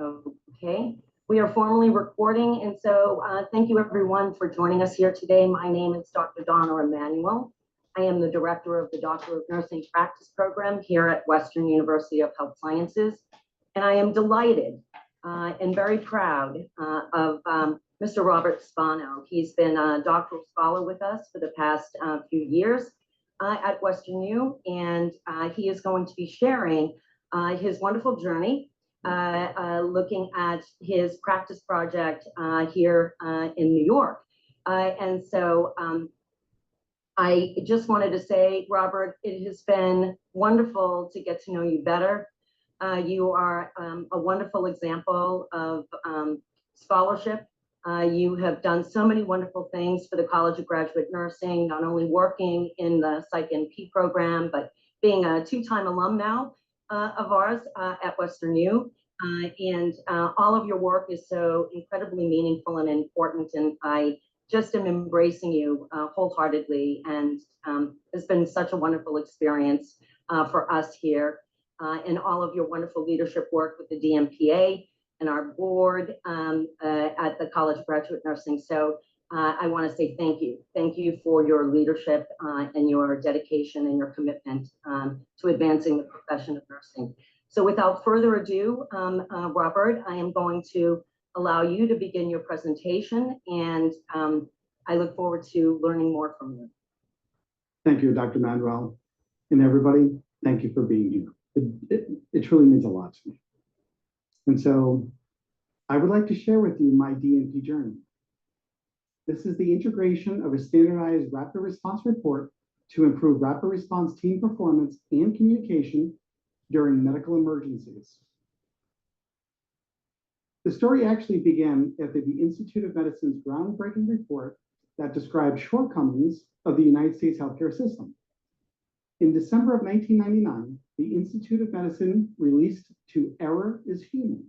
Okay, we are formally recording, and so thank you everyone for joining us here today. My name is Dr. Donna Emanuel. I am the director of the Doctor of Nursing Practice Program here at Western University of Health Sciences, and I am delighted and very proud of Mr. Robert Spano. He's been a doctoral scholar with us for the past few years at Western U, and he is going to be sharing his wonderful journey looking at his practice project here in New York. And so I just wanted to say, Robert, it has been wonderful to get to know you better. You are a wonderful example of scholarship. You have done so many wonderful things for the College of Graduate Nursing, not only working in the Psych NP program, but being a two-time alum now of ours at Western U. And all of your work is so incredibly meaningful and important, and I just am embracing you wholeheartedly, and it's been such a wonderful experience for us here, and all of your wonderful leadership work with the DNPA and our board at the College of Graduate Nursing. So I want to say thank you. Thank you for your leadership and your dedication and your commitment to advancing the profession of nursing. So without further ado, Robert, I am going to allow you to begin your presentation, and I look forward to learning more from you. Thank you, Dr. Manuel. And everybody, thank you for being here. It truly means a lot to me. And so I would like to share with you my DNP journey. This is the integration of a standardized rapid response report to improve rapid response team performance and communication during medical emergencies. The story actually began after the Institute of Medicine's groundbreaking report that described shortcomings of the United States healthcare system. In December of 1999, the Institute of Medicine released "To Error is Human."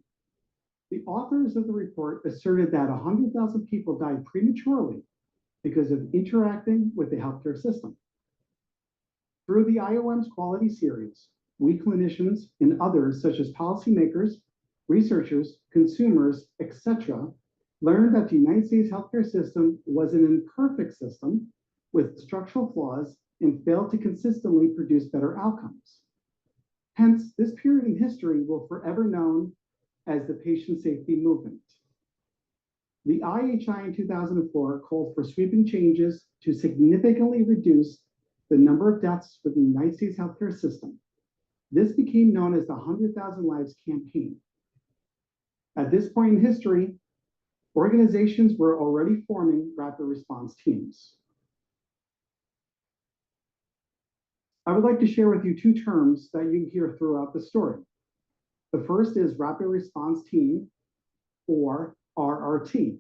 The authors of the report asserted that 100,000 people died prematurely because of interacting with the healthcare system. Through the IOM's quality series, we clinicians and others, such as policymakers, researchers, consumers, etc., learned that the United States healthcare system was an imperfect system with structural flaws and failed to consistently produce better outcomes. Hence, this period in history will forever known as the patient safety movement. The IHI in 2004 called for sweeping changes to significantly reduce the number of deaths within the United States healthcare system. This became known as the 100,000 Lives Campaign. At this point in history, organizations were already forming rapid response teams. I would like to share with you two terms that you hear throughout the story. The first is Rapid Response Team, or RRT.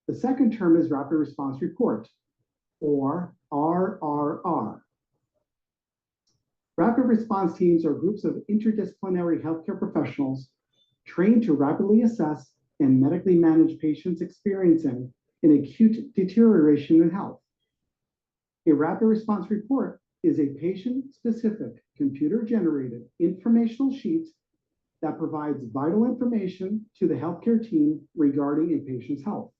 The second term is Rapid Response Report, or RRR. Rapid response teams are groups of interdisciplinary healthcare professionals trained to rapidly assess and medically manage patients experiencing an acute deterioration in health. A rapid response report is a patient-specific, computer-generated informational sheet that provides vital information to the healthcare team regarding a patient's health.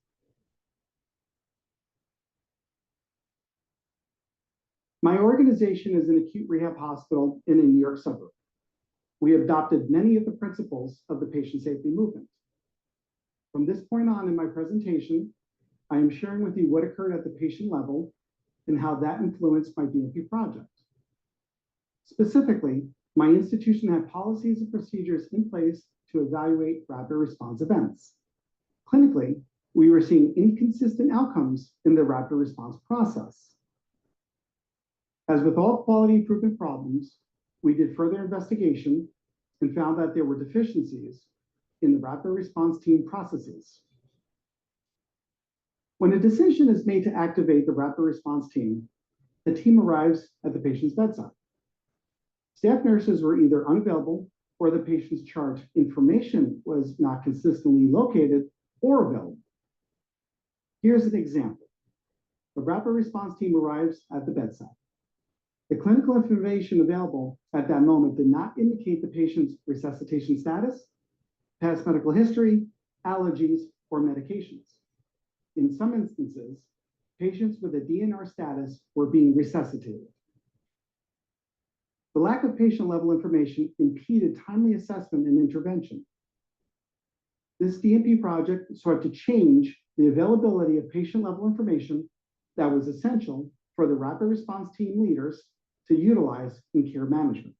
My organization is an acute rehab hospital in a New York suburb. We adopted many of the principles of the patient safety movement. From this point on in my presentation, I am sharing with you what occurred at the patient level and how that influenced my DNP project. Specifically, my institution had policies and procedures in place to evaluate rapid response events. Clinically, we were seeing inconsistent outcomes in the rapid response process. As with all quality improvement problems, we did further investigation and found that there were deficiencies in the rapid response team processes. When a decision is made to activate the rapid response team, the team arrives at the patient's bedside. Staff nurses were either unavailable or the patient's chart information was not consistently located or available. Here's an example. The rapid response team arrives at the bedside. The clinical information available at that moment did not indicate the patient's resuscitation status, past medical history, allergies, or medications. In some instances, patients with a DNR status were being resuscitated. The lack of patient-level information impeded timely assessment and intervention. This DNP project sought to change the availability of patient-level information that was essential for the rapid response team leaders to utilize in care management.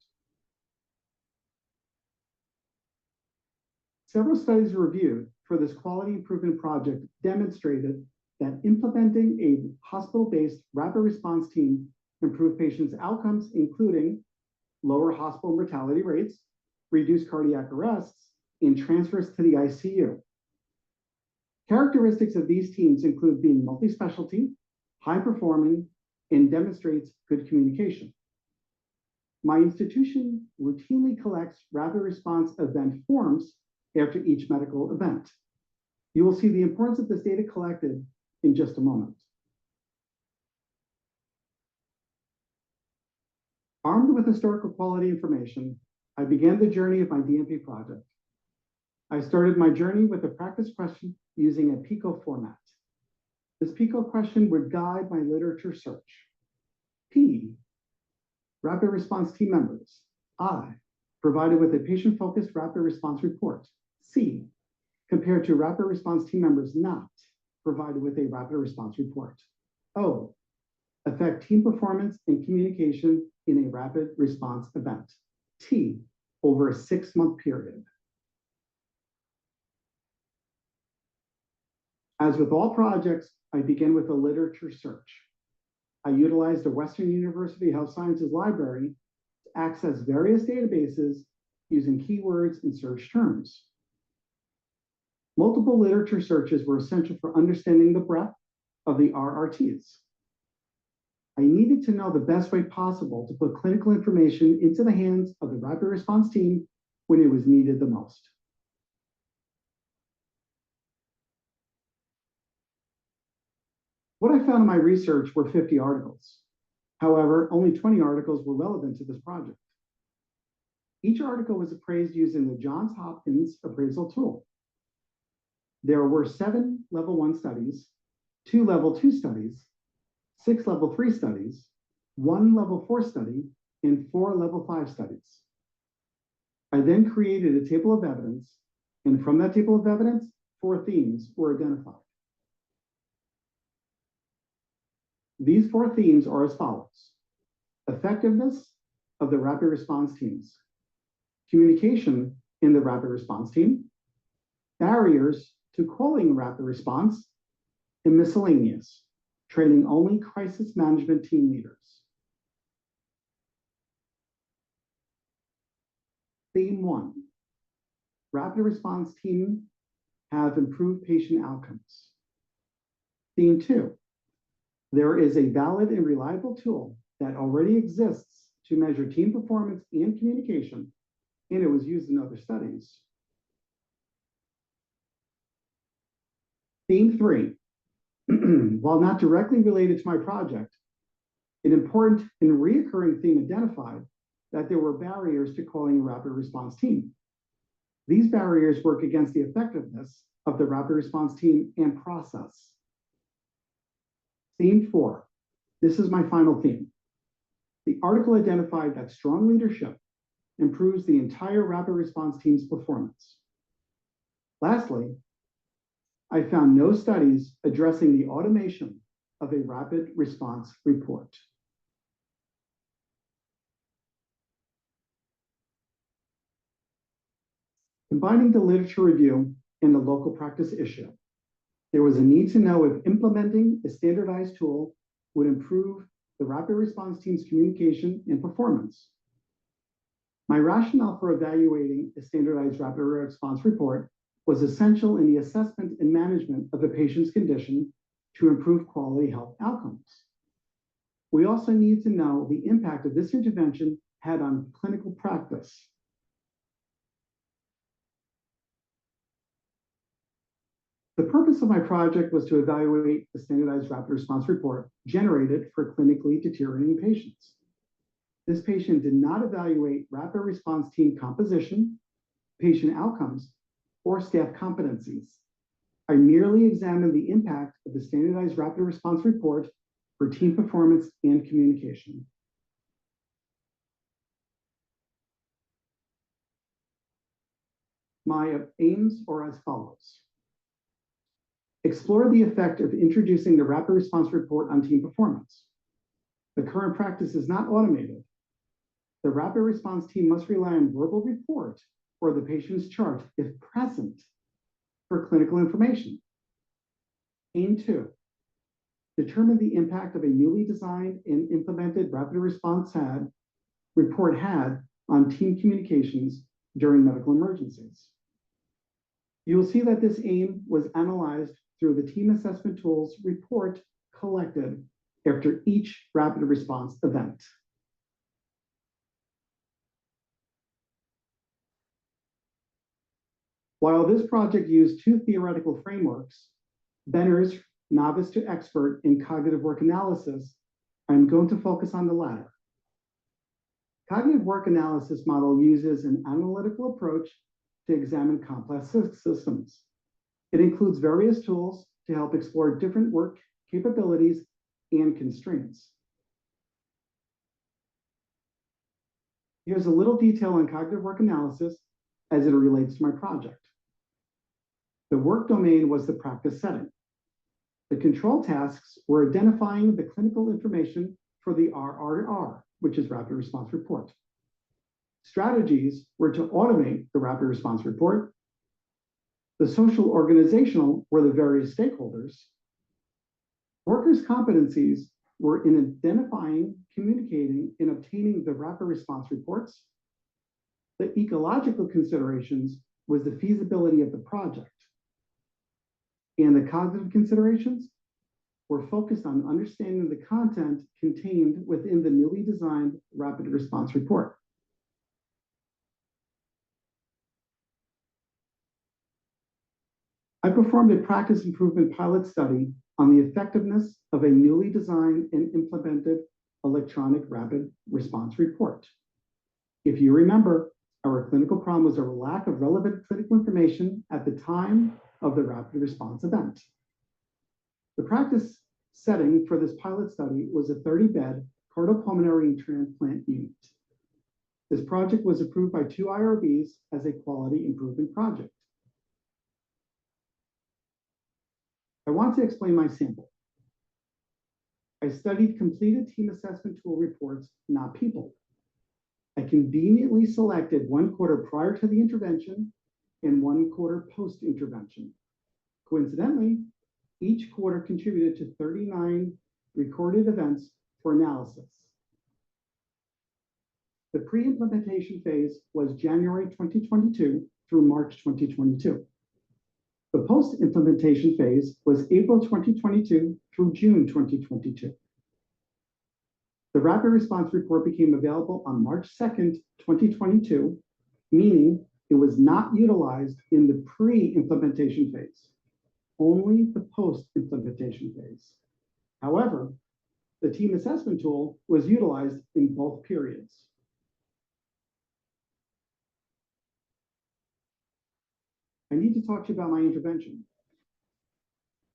Several studies reviewed for this quality improvement project demonstrated that implementing a hospital-based rapid response team improved patients' outcomes, including lower hospital mortality rates, reduced cardiac arrests, and transfers to the ICU. Characteristics of these teams include being multi-specialty, high-performing, and demonstrates good communication. My institution routinely collects rapid response event forms after each medical event. You will see the importance of this data collected in just a moment. Armed with historical quality information, I began the journey of my DNP project. I started my journey with a practice question using a PICO format. This PICO question would guide my literature search. P, rapid response team members. I, provided with a patient-focused rapid response report. C, compared to rapid response team members not provided with a rapid response report. O, affect team performance and communication in a rapid response event. T, over a 6-month period. As with all projects, I begin with a literature search. I utilized the Western University Health Sciences Library to access various databases using keywords and search terms. Multiple literature searches were essential for understanding the breadth of the RRTs. I needed to know the best way possible to put clinical information into the hands of the rapid response team when it was needed the most. What I found in my research were 50 articles. However, only 20 articles were relevant to this project. Each article was appraised using the Johns Hopkins appraisal tool. There were 7 level 1 studies, 2 level 2 studies, 6 level 3 studies, 1 level 4 study, and 4 level 5 studies. I then created a table of evidence, and from that table of evidence, 4 themes were identified. These 4 themes are as follows: effectiveness of the rapid response teams, communication in the rapid response team, barriers to calling rapid response, and miscellaneous, training only crisis management team leaders. Theme 1, rapid response team have improved patient outcomes. Theme 2, there is a valid and reliable tool that already exists to measure team performance and communication, and it was used in other studies. Theme 3, while not directly related to my project, an important and reoccurring theme identified that there were barriers to calling a rapid response team. These barriers work against the effectiveness of the rapid response team and process. Theme 4, this is my final theme. The article identified that strong leadership improves the entire rapid response team's performance. Lastly, I found no studies addressing the automation of a rapid response report. Combining the literature review and the local practice issue, there was a need to know if implementing a standardized tool would improve the rapid response team's communication and performance. My rationale for evaluating a standardized rapid response report was essential in the assessment and management of a patient's condition to improve quality health outcomes. We also need to know the impact of this intervention had on clinical practice. The purpose of my project was to evaluate the standardized rapid response report generated for clinically deteriorating patients. This patient did not evaluate rapid response team composition, patient outcomes, or staff competencies. I merely examined the impact of the standardized rapid response report for team performance and communication. My aims are as follows. Explore the effect of introducing the rapid response report on team performance. The current practice is not automated. The rapid response team must rely on verbal report or the patient's chart if present for clinical information. Aim 2, determine the impact of a newly designed and implemented rapid response report had on team communications during medical emergencies. You will see that this aim was analyzed through the team assessment tools report collected after each rapid response event. While this project used 2 theoretical frameworks, Benner's novice to expert in cognitive work analysis, I'm going to focus on the latter. Cognitive work analysis model uses an analytical approach to examine complex systems. It includes various tools to help explore different work capabilities and constraints. Here's a little detail on cognitive work analysis as it relates to my project. The work domain was the practice setting. The control tasks were identifying the clinical information for the RRR, which is rapid response report. Strategies were to automate the rapid response report. The social organizational were the various stakeholders. Workers' competencies were in identifying, communicating, and obtaining the rapid response reports. The ecological considerations was the feasibility of the project. And the cognitive considerations were focused on understanding the content contained within the newly designed rapid response report. I performed a practice improvement pilot study on the effectiveness of a newly designed and implemented electronic rapid response report. If you remember, our clinical problem was a lack of relevant clinical information at the time of the rapid response event. The practice setting for this pilot study was a 30-bed cardiopulmonary and transplant unit. This project was approved by 2 IRBs as a quality improvement project. I want to explain my sample. I studied completed team assessment tool reports, not people. I conveniently selected 1 quarter prior to the intervention and 1 quarter post-intervention. Coincidentally, each quarter contributed to 39 recorded events for analysis. The pre-implementation phase was January 2022 through March 2022. The post-implementation phase was April 2022 through June 2022. The rapid response report became available on March 2nd, 2022, meaning it was not utilized in the pre-implementation phase, only the post-implementation phase. However, the team assessment tool was utilized in both periods. I need to talk to you about my intervention.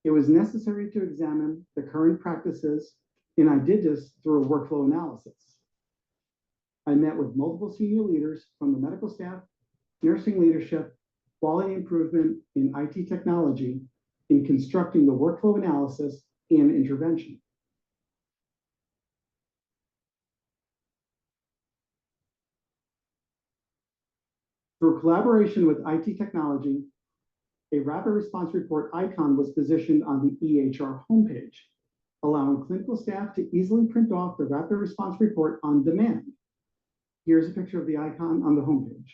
It was necessary to examine the current practices, and I did this through a workflow analysis. I met with multiple senior leaders from the medical staff, nursing leadership, quality improvement, and IT technology in constructing the workflow analysis and intervention. Through collaboration with IT technology, a rapid response report icon was positioned on the EHR homepage, allowing clinical staff to easily print off the rapid response report on demand. Here's a picture of the icon on the homepage.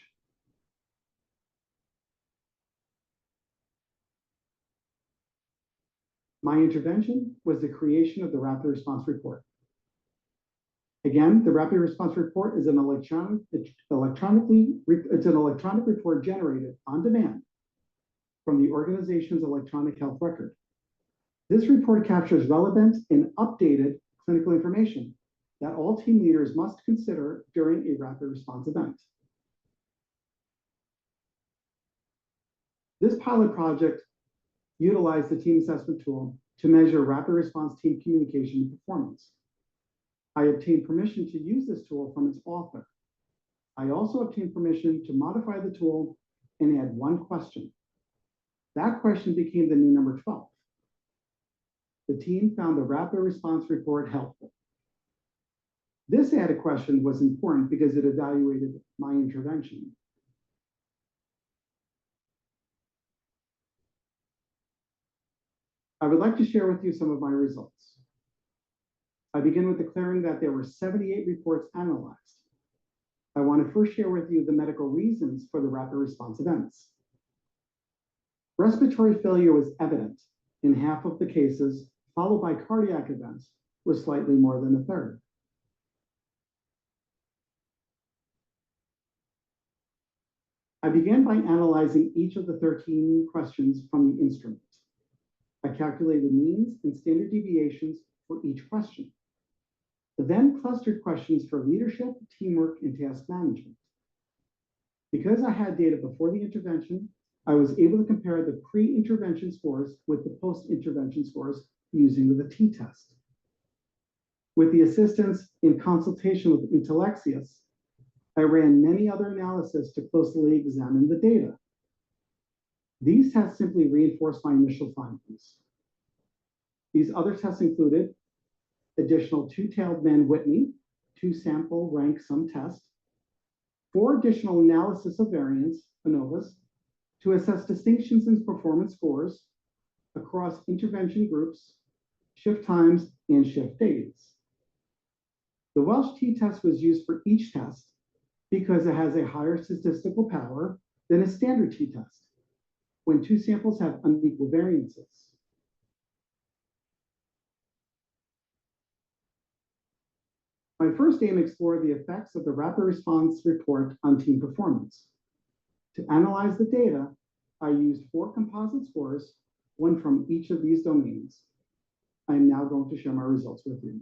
My intervention was the creation of the rapid response report. Again, the rapid response report is an electronic report generated on demand from the organization's electronic health record. This report captures relevant and updated clinical information that all team leaders must consider during a rapid response event. This pilot project utilized the team assessment tool to measure rapid response team communication and performance. I obtained permission to use this tool from its author. I also obtained permission to modify the tool and add one question. That question became the new number 12. The team found the rapid response report helpful. This added question was important because it evaluated my intervention. I would like to share with you some of my results. I begin with declaring that there were 78 reports analyzed. I want to first share with you the medical reasons for the rapid response events. Respiratory failure was evident in half of the cases, followed by cardiac events with slightly more than a third. I began by analyzing each of the 13 questions from the instrument. I calculated means and standard deviations for each question. I then clustered questions for leadership, teamwork, and task management. Because I had data before the intervention, I was able to compare the pre-intervention scores with the post-intervention scores using the t-test. With the assistance in consultation with Intellexius, I ran many other analyses to closely examine the data. These tests simply reinforced my initial findings. These other tests included additional two-tailed Mann-Whitney, two-sample rank sum test, 4 additional analysis of variance, ANOVAs, to assess distinctions in performance scores across intervention groups, shift times, and shift days. The Welsh t-test was used for each test because it has a higher statistical power than a standard t-test when 2 samples have unequal variances. My first aim explored the effects of the rapid response report on team performance. To analyze the data, I used 4 composite scores, one from each of these domains. I am now going to share my results with you.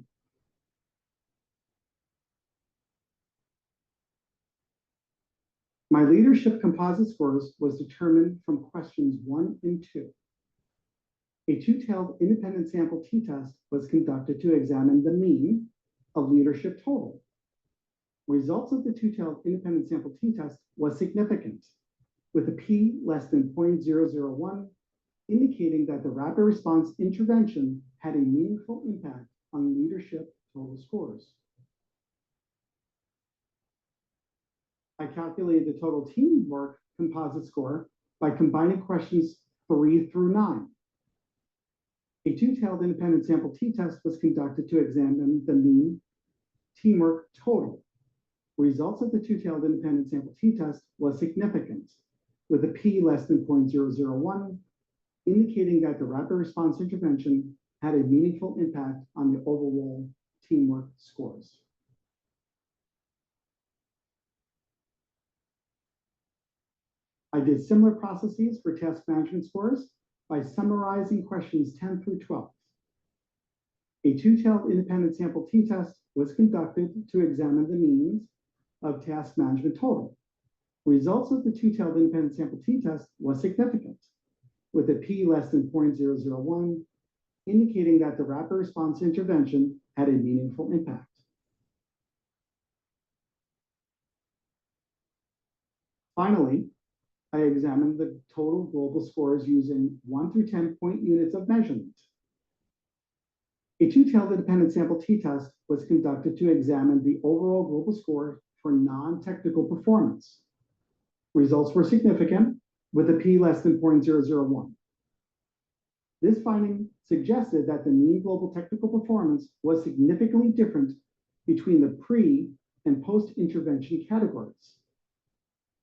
My leadership composite scores was determined from questions 1 and 2. A two-tailed independent sample t-test was conducted to examine the mean of leadership total. Results of the two-tailed independent sample t-test was significant, with a p less than 0.001, indicating that the rapid response intervention had a meaningful impact on leadership total scores. I calculated the total teamwork composite score by combining questions 3 through 9. A two-tailed independent sample t-test was conducted to examine the mean teamwork total. Results of the two-tailed independent sample t-test was significant, with a p less than 0.001, indicating that the rapid response intervention had a meaningful impact on the overall teamwork scores. I did similar processes for task management scores by summarizing questions 10 through 12. A two-tailed independent sample t-test was conducted to examine the means of task management total. Results of the two-tailed independent sample t-test was significant, with a p less than 0.001, indicating that the rapid response intervention had a meaningful impact. Finally, I examined the total global scores using 1 through 10 point units of measurement. A two-tailed independent sample t-test was conducted to examine the overall global score for non-technical performance. Results were significant, with a p less than 0.001. This finding suggested that the mean global technical performance was significantly different between the pre- and post-intervention categories.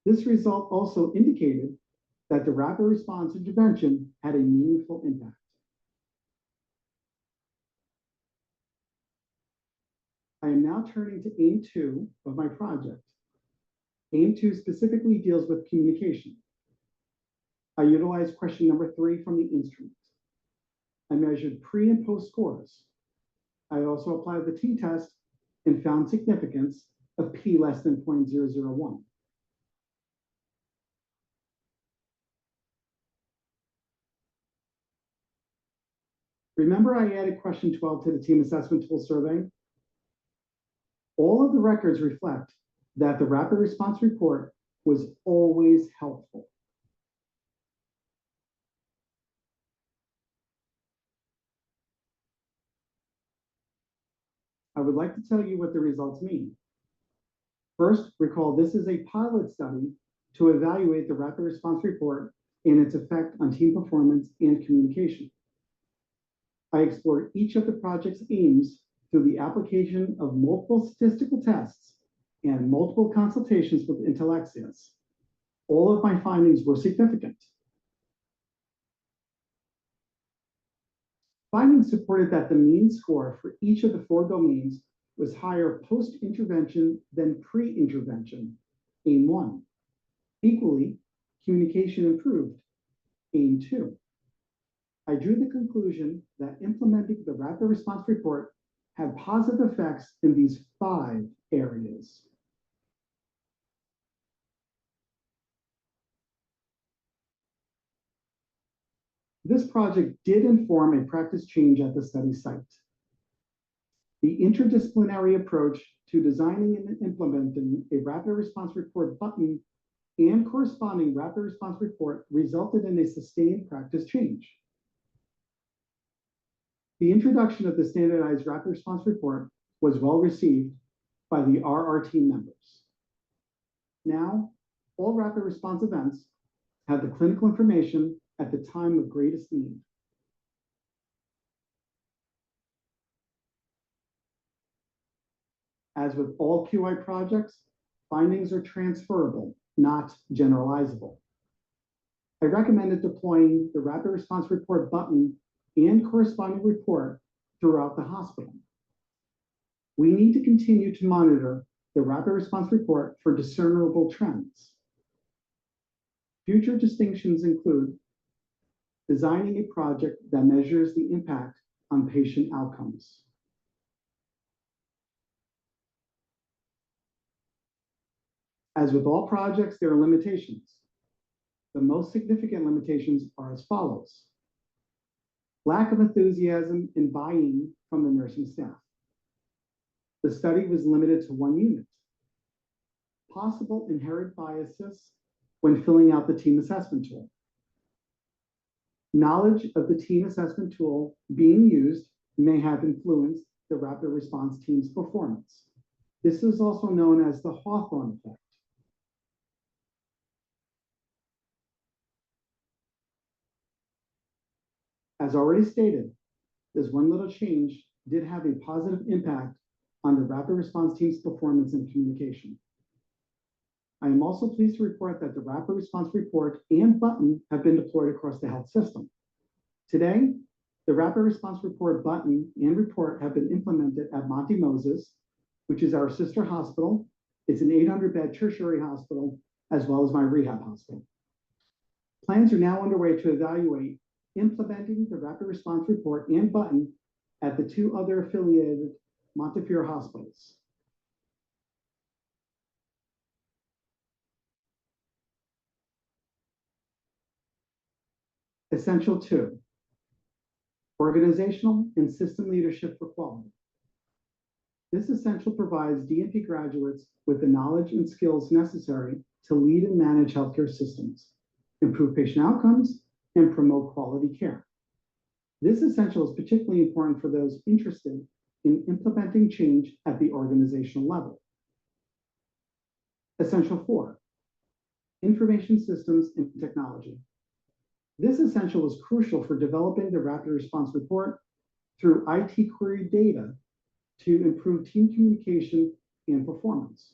This result also indicated that the rapid response intervention had a meaningful impact. I am now turning to aim 2 of my project. Aim 2 specifically deals with communication. I utilized question number 3 from the instrument. I measured pre and post scores. I also applied the t-test and found significance of p less than 0.001. Remember I added question 12 to the team assessment tool survey? All of the records reflect that the rapid response report was always helpful. I would like to tell you what the results mean. First, recall this is a pilot study to evaluate the rapid response report and its effect on team performance and communication. I explored each of the project's aims through the application of multiple statistical tests and multiple consultations with EMERGENCIES. All of my findings were significant. Findings supported that the mean score for each of the 4 domains was higher post-intervention than pre-intervention, AIM 1. Equally, communication improved, AIM 2. I drew the conclusion that implementing the rapid response report had positive effects in these 5 areas. This project did inform a practice change at the study site. The interdisciplinary approach to designing and implementing a rapid response report button and corresponding rapid response report resulted in a sustained practice change. The introduction of the standardized rapid response report was well received by the RR team members. Now, all rapid response events have the clinical information at the time of greatest need. As with all QI projects, findings are transferable, not generalizable. I recommended deploying the rapid response report button and corresponding report throughout the hospital. We need to continue to monitor the rapid response report for discernible trends. Future distinctions include designing a project that measures the impact on patient outcomes. As with all projects, there are limitations. The most significant limitations are as follows. Lack of enthusiasm and buy-in from the nursing staff. The study was limited to 1 unit. Possible inherent biases when filling out the team assessment tool. Knowledge of the team assessment tool being used may have influenced the rapid response team's performance. This is also known as the Hawthorne effect. As already stated, this one little change did have a positive impact on the rapid response team's performance and communication. I am also pleased to report that the rapid response report and button have been deployed across the health system. Today, the rapid response report button and report have been implemented at Monte Moses, which is our sister hospital. It's an 800-bed tertiary hospital, as well as my rehab hospital. Plans are now underway to evaluate implementing the rapid response report and button at the 2 other affiliated Montefiore hospitals. Essential 2, organizational and system leadership for quality. This essential provides DNP graduates with the knowledge and skills necessary to lead and manage healthcare systems, improve patient outcomes, and promote quality care. This essential is particularly important for those interested in implementing change at the organizational level. Essential 4, information systems and technology. This essential is crucial for developing the rapid response report through IT query data to improve team communication and performance.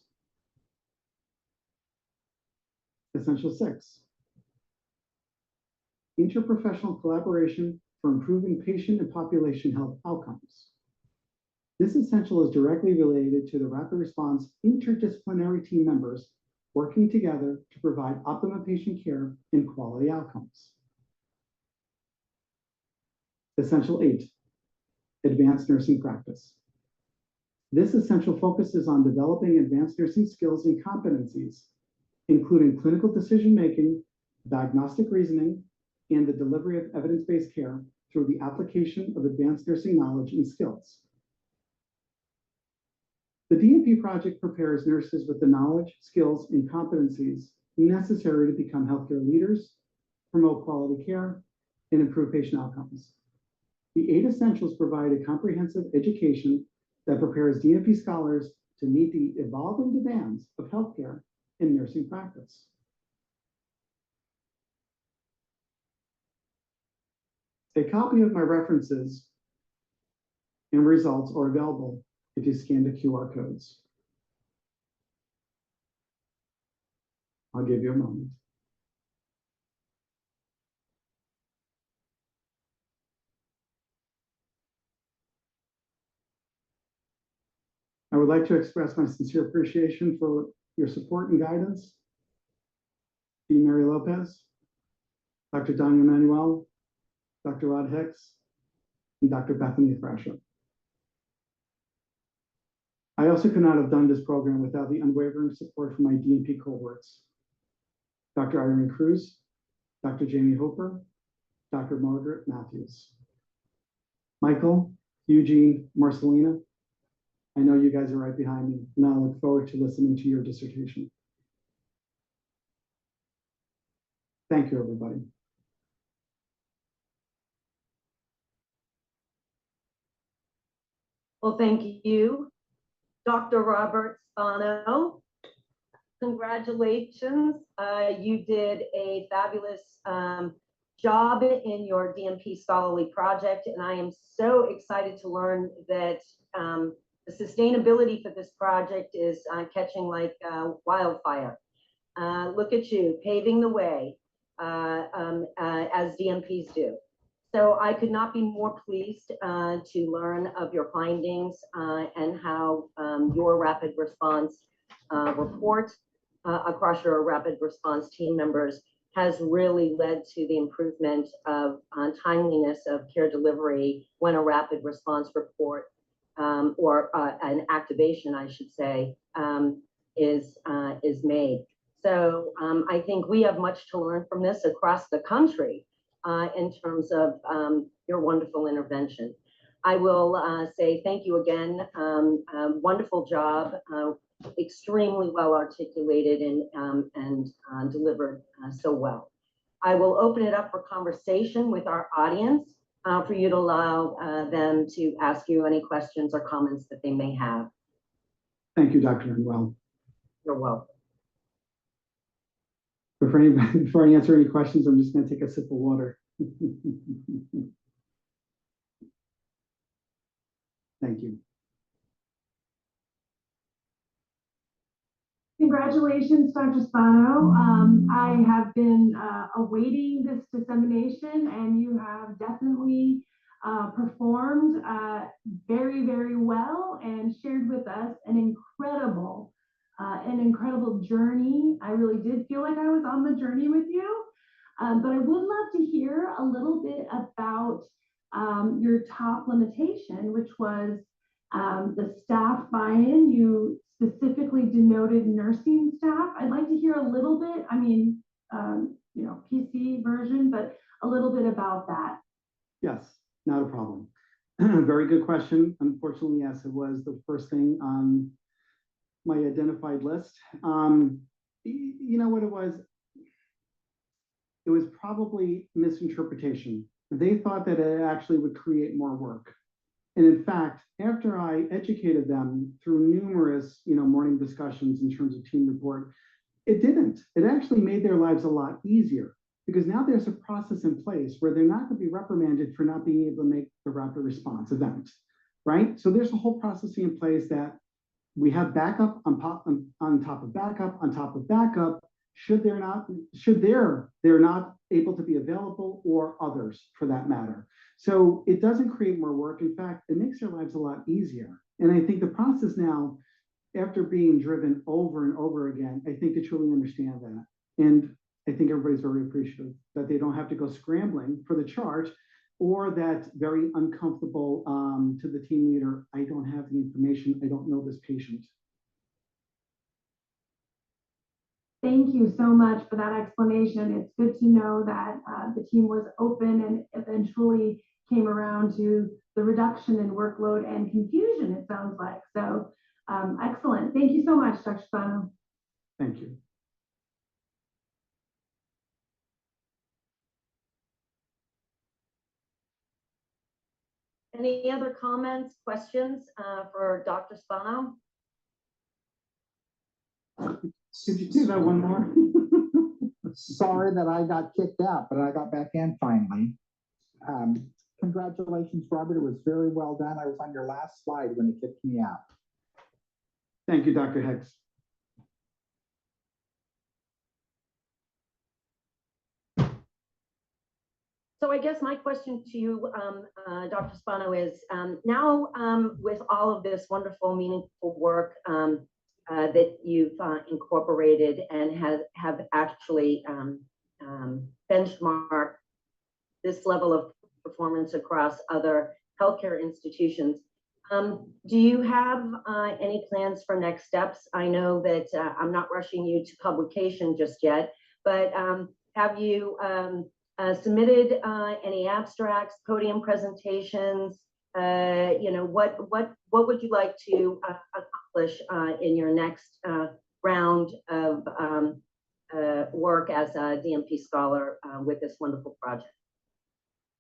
Essential 6, interprofessional collaboration for improving patient and population health outcomes. This essential is directly related to the rapid response interdisciplinary team members working together to provide optimum patient care and quality outcomes. Essential 8, advanced nursing practice. This essential focuses on developing advanced nursing skills and competencies, including clinical decision-making, diagnostic reasoning, and the delivery of evidence-based care through the application of advanced nursing knowledge and skills. The DNP project prepares nurses with the knowledge, skills, and competencies necessary to become healthcare leaders, promote quality care, and improve patient outcomes. The 8 essentials provide a comprehensive education that prepares DNP scholars to meet the evolving demands of healthcare and nursing practice. A copy of my references and results are available if you scan the QR codes. I'll give you a moment. I would like to express my sincere appreciation for your support and guidance. Dean Mary Lopez, Dr. Danya Manuel, Dr. Rod Hicks, and Dr. Bethany Thrasher. I also could not have done this program without the unwavering support from my DNP cohorts. Dr. Irene Cruz, Dr. Jamie Hooper, Dr. Margaret Matthews. Michael, Eugene, Marcelina, I know you guys are right behind me, and I look forward to listening to your dissertation. Thank you, everybody. Well, thank you, Dr. Robert Spano. Congratulations. You did a fabulous job in your DNP scholarly project, and I am so excited to learn that the sustainability for this project is catching like wildfire. Look at you, paving the way as DNPs do. So I could not be more pleased to learn of your findings and how your rapid response report across your rapid response team members has really led to the improvement of timeliness of care delivery when a rapid response report or an activation, I should say, is made. So I think we have much to learn from this across the country in terms of your wonderful intervention. I will say thank you again. Wonderful job, extremely well articulated and delivered so well. I will open it up for conversation with our audience for you to allow them to ask you any questions or comments that they may have. Thank you, Dr. Manuel. You're welcome. Before I answer any questions, I'm just going to take a sip of water. Thank you. Congratulations, Dr. Spano. I have been awaiting this dissemination, and you have definitely performed very, very well and shared with us an incredible journey. I really did feel like I was on the journey with you, but I would love to hear a little bit about your top limitation, which was the staff buy-in. You specifically denoted nursing staff. I'd like to hear a little bit, I mean, you know, PC version, but a little bit about that. Yes, not a problem. Very good question. Unfortunately, yes, it was the first thing on my identified list. You know what it was? It was probably misinterpretation. They thought that it actually would create more work. And in fact, after I educated them through numerous, morning discussions in terms of team report, it didn't. It actually made their lives a lot easier because now there's a process in place where they're not going to be reprimanded for not being able to make the rapid response event, right? So there's a whole process in place that we have backup on top of backup on top of backup. Should they're not able to be available, or others for that matter. So it doesn't create more work. In fact, it makes their lives a lot easier. And I think the process now, after being driven over and over again, I think they truly understand that. And I think everybody's very appreciative that they don't have to go scrambling for the chart, or that very uncomfortable to the team leader, I don't have the information, I don't know this patient. Thank you so much for that explanation. It's good to know that the team was open and eventually came around to the reduction in workload and confusion, it sounds like. So excellent. Thank you so much, Dr. Spano. Thank you. Any other comments, questions for Dr. Spano? Could you do that one more? Sorry that I got kicked out, but I got back in finally. Congratulations, Robert. It was very well done. I was on your last slide when it kicked me out. Thank you, Dr. Hicks. So I guess my question to you, Dr. Spano, is now with all of this wonderful, meaningful work that you've incorporated and have actually benchmarked this level of performance across other healthcare institutions, do you have any plans for next steps? I know that I'm not rushing you to publication just yet, but have you submitted any abstracts, podium presentations? What would you like to accomplish in your next round of work as a DNP scholar with this wonderful project?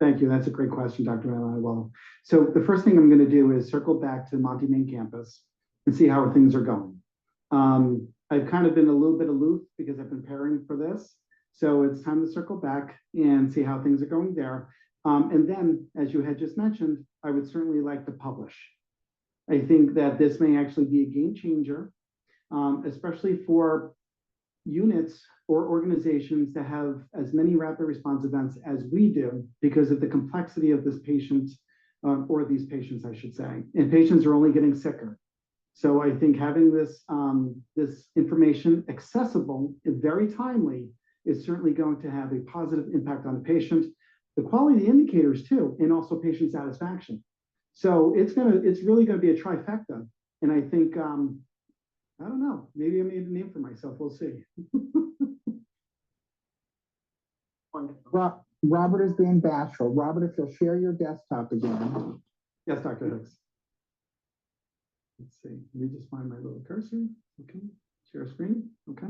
Thank you. That's a great question, Dr. Well, so the first thing I'm going to do is circle back to the Monty Main campus and see how things are going. I've kind of been a little bit aloof because I've been preparing for this. So it's time to circle back and see how things are going there. And then, as you had just mentioned, I would certainly like to publish. I think that this may actually be a game changer, especially for units or organizations that have as many rapid response events as we do because of the complexity of this patient, or these patients, I should say. And patients are only getting sicker. So I think having this, this information accessible and very timely is certainly going to have a positive impact on the patient, the quality indicators too, and also patient satisfaction. So it's really gonna be a trifecta. And I think, I don't know, maybe I made a name for myself, we'll see. Wonderful. Robert is being bashful. Robert, if you'll share your desktop again. Yes, Dr. Hicks. Let's see, let me just find my little cursor. Okay, share screen, okay.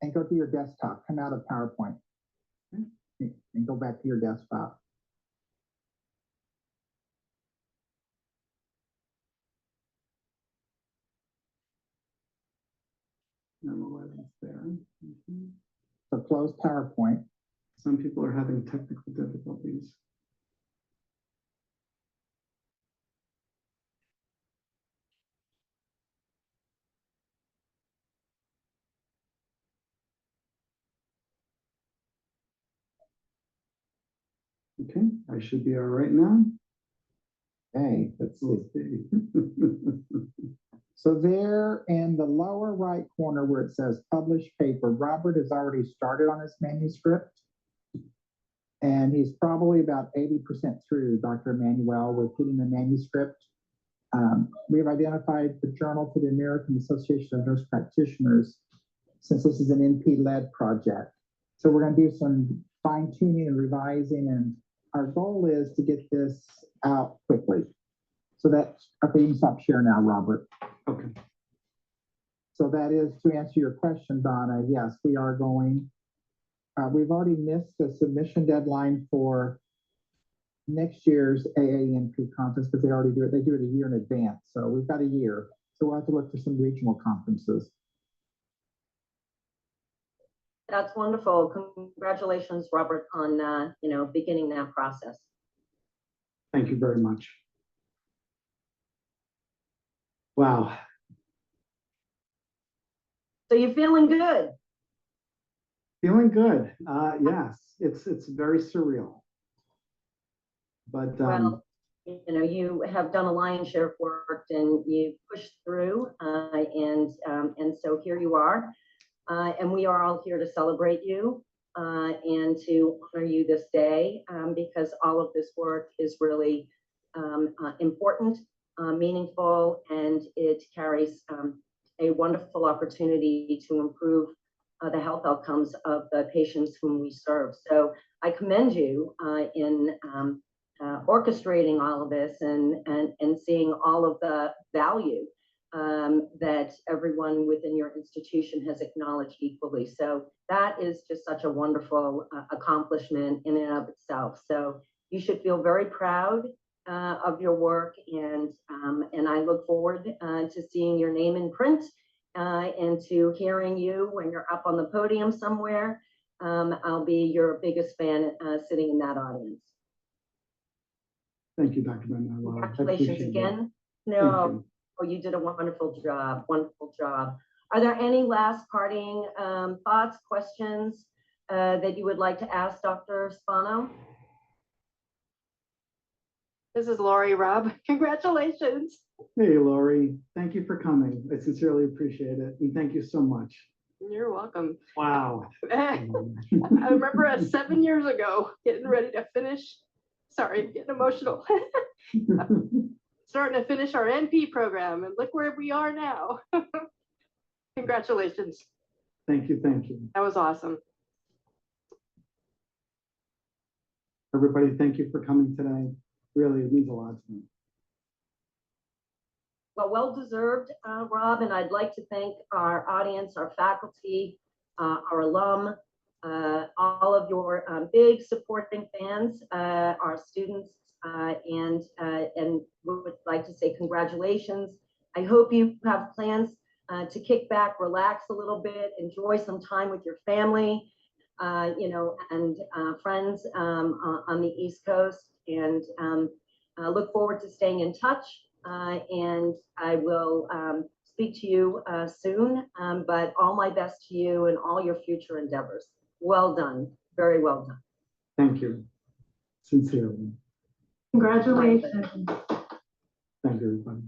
And go to your desktop, come out of PowerPoint. Okay. And go back to your desktop. Number 11 there. Mm-hmm. So close PowerPoint. Some people are having technical difficulties. Okay, I should be all right now. Okay, let's see. We'll see. So there in the lower right corner where it says published paper, Robert has already started on his manuscript. And he's probably about 80% through, Dr. Emmanuel, with getting the manuscript. We've identified the journal for the American Association of Nurse Practitioners, since this is an NP-led project. So we're going to do some fine-tuning and revising, and our goal is to get this out quickly. So that's, okay, you can stop sharing now, Robert. Okay. So that is to answer your question, Donna. Yes, we are going. We've already missed the submission deadline for next year's AANP conference because they already do it. They do it a year in advance. So we've got a year. So we'll have to look for some regional conferences. That's wonderful. Congratulations, Robert, on beginning that process. Thank you very much. Wow. So you're feeling good? Feeling good. Yes, it's very surreal. But Well, you have done a lion's share of work and you pushed through, and so here you are, and we are all here to celebrate you and to honor you this day, because all of this work is really important, meaningful, and it carries a wonderful opportunity to improve the health outcomes of the patients whom we serve. So I commend you in orchestrating all of this and seeing all of the value that everyone within your institution has acknowledged equally. So that is just such a wonderful accomplishment in and of itself. So you should feel very proud of your work, and I look forward to seeing your name in print and to hearing you when you're up on the podium somewhere. I'll be your biggest fan sitting in that audience. Thank you, Dr. Manuel. Congratulations again. No, oh, you did a wonderful job, wonderful job. Are there any last parting thoughts, questions that you would like to ask Dr. Spano? This is Lori, Rob. Congratulations. Hey, Lori. Thank you for coming. I sincerely appreciate it. And thank you so much. You're welcome. Wow. I remember us 7 years ago getting ready to finish. Sorry, getting emotional. Starting to finish our NP program, and look where we are now. Congratulations. Thank you. Thank you. That was awesome. Everybody, thank you for coming today. Really, it means a lot to me. Well deserved, Rob, and I'd like to thank our audience, our faculty, our alum, all of your big supporting fans, our students, and would like to say congratulations. I hope you have plans to kick back, relax a little bit, enjoy some time with your family, you know, and friends on the East Coast, and look forward to staying in touch. And I will speak to you soon, but all my best to you and all your future endeavors. Well done. Very well done. Thank you. Sincerely. Congratulations. Thank you, everybody.